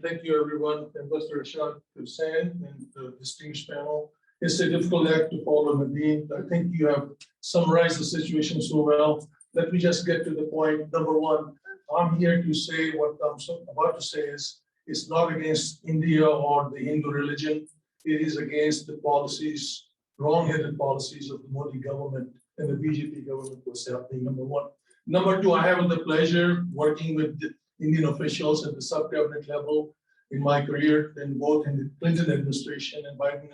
thank you, everyone, Ambassador Rashad Hussain and the distinguished panel. It's a difficult act to follow, Nadine. I think you have summarized the situation so well. Let me just get to the point. Number one, I'm here to say what I'm about to say is it's not against India or the Hindu religion. It is against the policies, wrong-headed policies of the Modi government and the BJP government was happening, number one. Number two, I have the pleasure working with the Indian officials at the sub-cabinet level in my career, and both in the Clinton administration and Biden,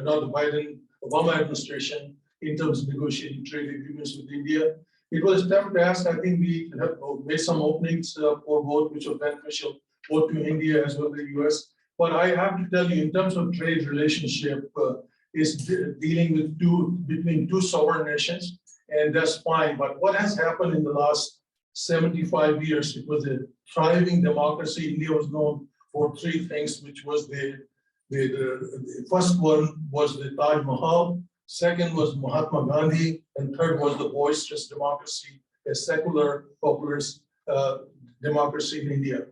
not the Obama administration, in terms of negotiating trade agreements with India. It was a tough task. I think we have made some openings for both, which were beneficial both to India as well as the US. But I have to tell you, in terms of trade relationship, is dealing with between two sovereign nations, and that's fine. But what has happened in the last 75 years, it was a thriving democracy. India was known for three things, which was the first one was the Taj Mahal, second was Mahatma Gandhi, and third was the boisterous democracy, a secular populist democracy in India.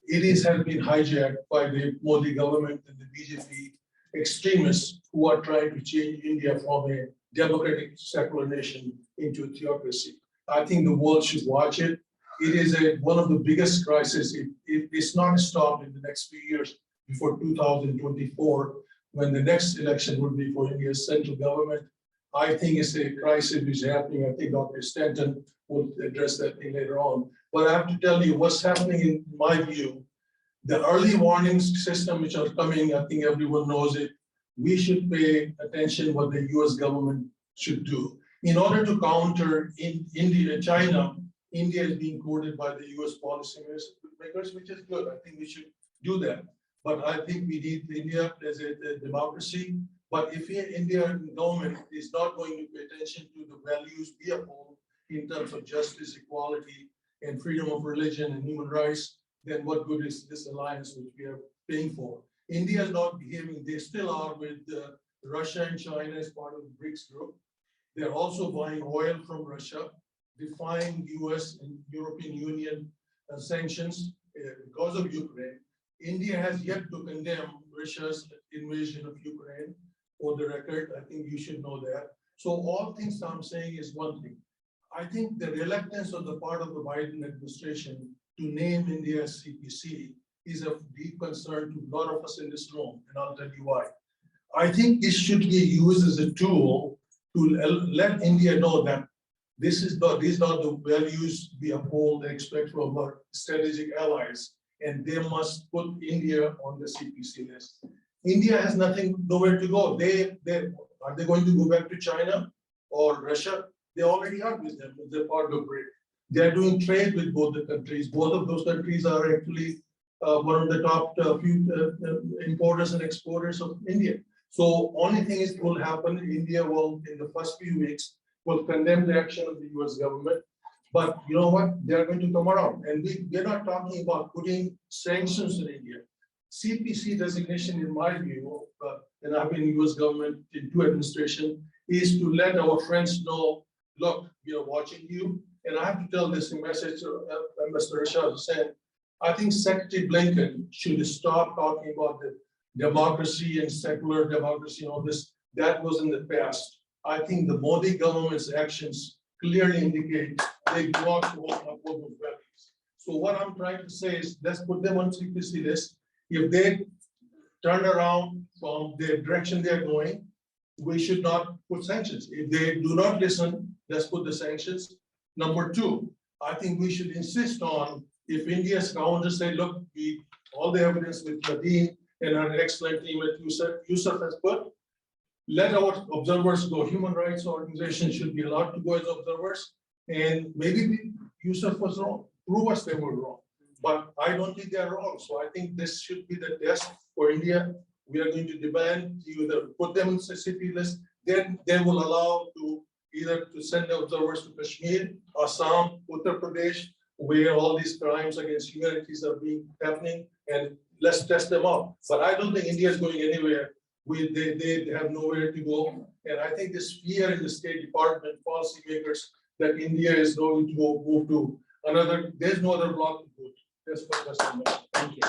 It has been hijacked by the Modi government and the BJP extremists who are trying to change India from a democratic secular nation into a theocracy. I think the world should watch it. It is one of the biggest crises. It's not stopped in the next few years before 2024, when the next election will be for India's central government. I think it's a crisis which is happening. I think Dr. Stanton will address that thing later on. But I have to tell you what's happening in my view. The early warning system which are coming, I think everyone knows it. We should pay attention what the US government should do. In order to counter China, India is being quoted by the US policymakers, which is good. I think we should do that. But I think we need India as a democracy. But if India government is not going to pay attention to the values we uphold in terms of justice, equality, and freedom of religion and human rights, then what good is this alliance which we are paying for? India is not behaving, they still are with Russia and China as part of the BRICS group. They're also buying oil from Russia, defying US and European Union sanctions because of Ukraine. India has yet to condemn Russia's invasion of Ukraine, for the record. I think you should know that. So all things I'm saying is one thing. I think the reluctance on the part of the Biden administration to name India as CPC is of deep concern to a lot of us in this room, and I'll tell you why. I think this should be used as a tool to let India know that these are the values we uphold and expect from our strategic allies, and they must put India on the CPC list. India has nowhere to go. Are they going to go back to China or Russia? They already are with them. They're part of BRIC. They're doing trade with both the countries. Both of those countries are actually one of the top few importers and exporters of India. So only thing is will happen, India will, in the first few weeks, will condemn the action of the US government. But you know what? They're going to come around. And we're not talking about putting sanctions in India. CPC designation, in my view, and I've been in US government in two administrations, is to let our friends know, look, we are watching you. And I have to tell this message to Ambassador Rashad Hussain. I think Secretary Blinken should stop talking about the democracy and secular democracy and all this. That was in the past. I think the Modi government's actions clearly indicate they do not uphold those values. So what I'm trying to say is let's put them on CPC list. If they turn around from the direction they're going, we should not put sanctions. If they do not listen, let's put the sanctions. Number two, I think we should insist on, if India's government say, look, all the evidence with Nadine and our excellent team at Yusuf has put, let our observers go. Human rights organizations should be allowed to go as observers. And maybe Yusuf was wrong. Prove us they were wrong. But I don't think they're wrong. So I think this should be the test for India. We are going to demand you either put them on the CP list, then they will allow to either to send the observers to Kashmir, Assam, Uttar Pradesh, where all these crimes against humanities are happening, and let's test them out. But I don't think India is going anywhere. They have nowhere to go. And I think this fear in the State Department policymakers that India is going to move to another, there's no other block to put. That's what. Thank you.